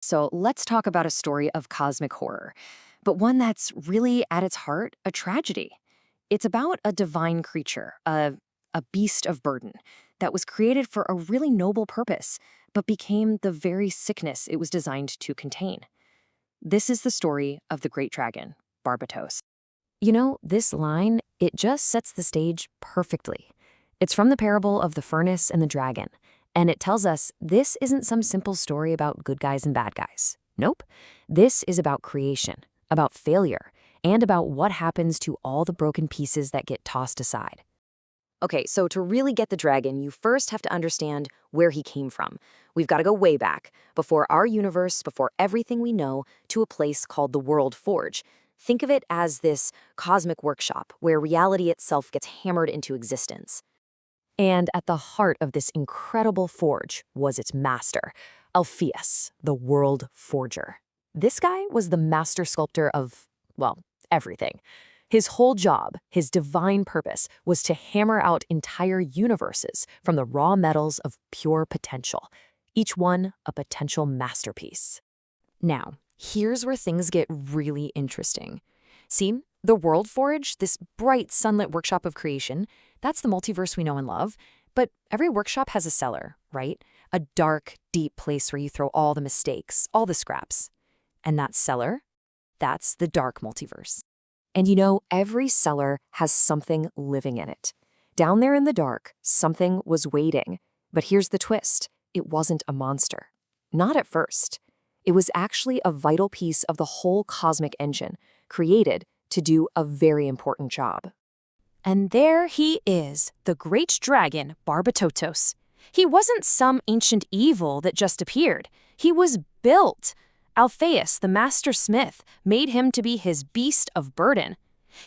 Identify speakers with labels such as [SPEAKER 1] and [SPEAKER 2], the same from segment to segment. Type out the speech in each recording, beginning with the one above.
[SPEAKER 1] So let's talk about a story of cosmic horror, but one that's really at its heart a tragedy. It's about a divine creature, a beast of burden, that was created for a really noble purpose, but became the very sickness it was designed to contain. This is the story of the great dragon, Barbatos. This line, it just sets the stage perfectly. It's from the parable of the furnace and the dragon, and it tells us this isn't some simple story about good guys and bad guys. Nope. This is about creation, about failure, and about what happens to all the broken pieces that get tossed aside. Okay, so to really get the dragon, you first have to understand where he came from. We've got to go way back, before our universe, before everything we know, to a place called the World Forge. Think of it as this cosmic workshop where reality itself gets hammered into existence. And at the heart of this incredible forge was its master, Alpheus, the World Forger. This guy was the master sculptor of, well, everything. His whole job, his divine purpose, was to hammer out entire universes from the raw metals of pure potential, each one a potential masterpiece. Now, here's where things get really interesting. See, the World Forge, this bright sunlit workshop of creation, that's the multiverse we know and love. But every workshop has a cellar, right? A dark, deep place where you throw all the mistakes, all the scraps. And that cellar, that's the dark multiverse. And every cellar has something living in it. Down there in the dark, something was waiting. But here's the twist. It wasn't a monster. Not at first. It was actually a vital piece of the whole cosmic engine, created to do a very important job.
[SPEAKER 2] And there he is, the great dragon, Barbatotos. He wasn't some ancient evil that just appeared. He was built. Alpheus, the master smith, made him to be his beast of burden.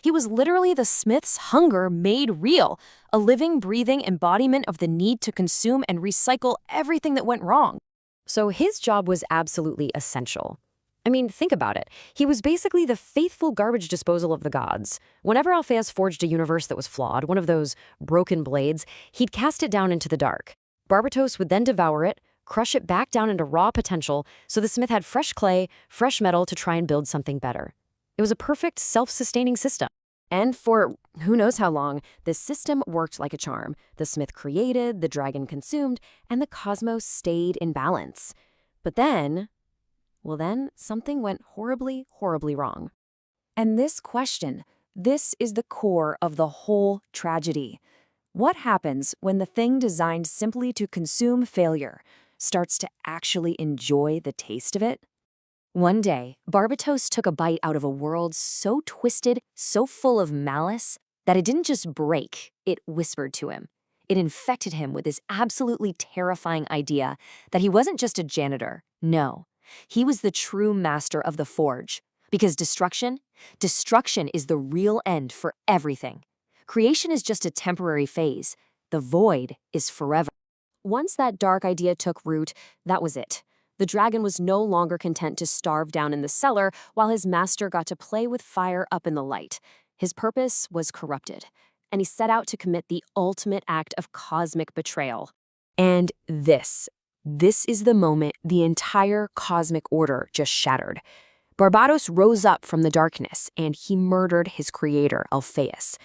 [SPEAKER 2] He was literally the smith's hunger made real, a living, breathing embodiment of the need to consume and recycle everything that went wrong.
[SPEAKER 1] So his job was absolutely essential. I mean, think about it. He was basically the faithful garbage disposal of the gods. Whenever Alpheus forged a universe that was flawed, one of those broken blades, he'd cast it down into the dark. Barbatos would then devour it, crush it back down into raw potential, so the smith had fresh clay, fresh metal to try and build something better. It was a perfect, self-sustaining system. And for who knows how long, this system worked like a charm. The smith created, the dragon consumed, and the cosmos stayed in balance. But then something went horribly, horribly wrong. And this question, this is the core of the whole tragedy. What happens when the thing designed simply to consume failure starts to actually enjoy the taste of it? One day, Barbatos took a bite out of a world so twisted, so full of malice, that it didn't just break, it whispered to him. It infected him with this absolutely terrifying idea that he wasn't just a janitor. No, he was the true master of the forge. Because destruction is the real end for everything. Creation is just a temporary phase. The void is forever. Once that dark idea took root, that was it. The dragon was no longer content to starve down in the cellar while his master got to play with fire up in the light. His purpose was corrupted, and he set out to commit the ultimate act of cosmic betrayal. And this is the moment the entire cosmic order just shattered. Barbatos rose up from the darkness, and he murdered his creator, Alpheus.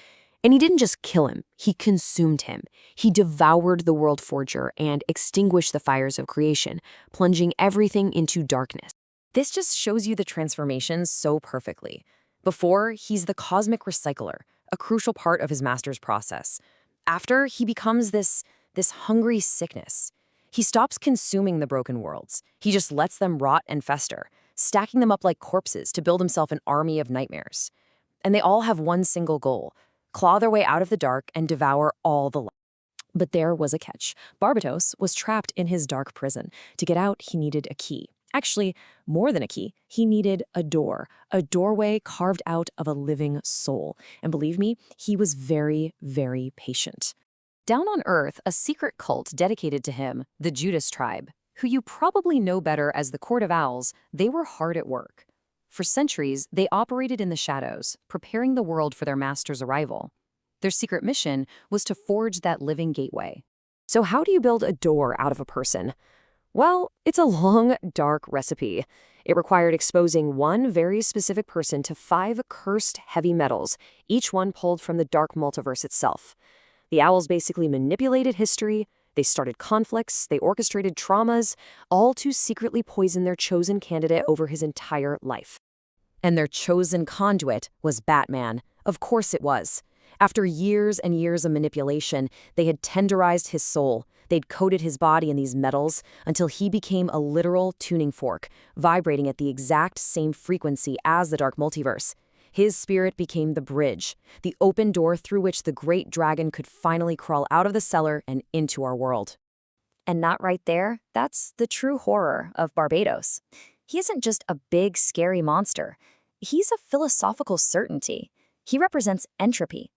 [SPEAKER 1] And he didn't just kill him, he consumed him. He devoured the World Forger and extinguished the fires of creation, plunging everything into darkness. This just shows you the transformation so perfectly. Before, he's the cosmic recycler, a crucial part of his master's process. After, he becomes this hungry sickness. He stops consuming the broken worlds. He just lets them rot and fester, stacking them up like corpses to build himself an army of nightmares. And they all have one single goal: claw their way out of the dark and devour all the light. But there was a catch. Barbatos was trapped in his dark prison. To get out, he needed a key. Actually, more than a key, he needed a doorway carved out of a living soul. And believe me, he was very, very patient. Down on Earth, a secret cult dedicated to him, the Judas tribe, who you probably know better as the Court of Owls, they were hard at work. For centuries, they operated in the shadows, preparing the world for their master's arrival. Their secret mission was to forge that living gateway. So how do you build a door out of a person? Well, it's a long, dark recipe. It required exposing one very specific person to 5 cursed heavy metals, each one pulled from the dark multiverse itself. The owls basically manipulated history, they started conflicts, they orchestrated traumas, all to secretly poison their chosen candidate over his entire life. And their chosen conduit was Batman. Of course it was. After years and years of manipulation, they had tenderized his soul. They'd coated his body in these metals until he became a literal tuning fork, vibrating at the exact same frequency as the dark multiverse. His spirit became the bridge, the open door through which the great dragon could finally crawl out of the cellar and into our world.
[SPEAKER 3] And not right there, that's the true horror of Barbados. He isn't just a big, scary monster. He's a philosophical certainty. He represents entropy.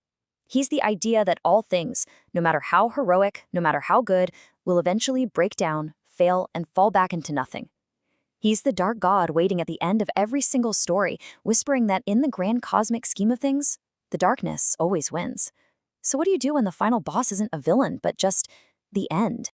[SPEAKER 3] He's the idea that all things, no matter how heroic, no matter how good, will eventually break down, fail, and fall back into nothing. He's the dark god waiting at the end of every single story, whispering that in the grand cosmic scheme of things, the darkness always wins. So what do you do when the final boss isn't a villain, but just the end?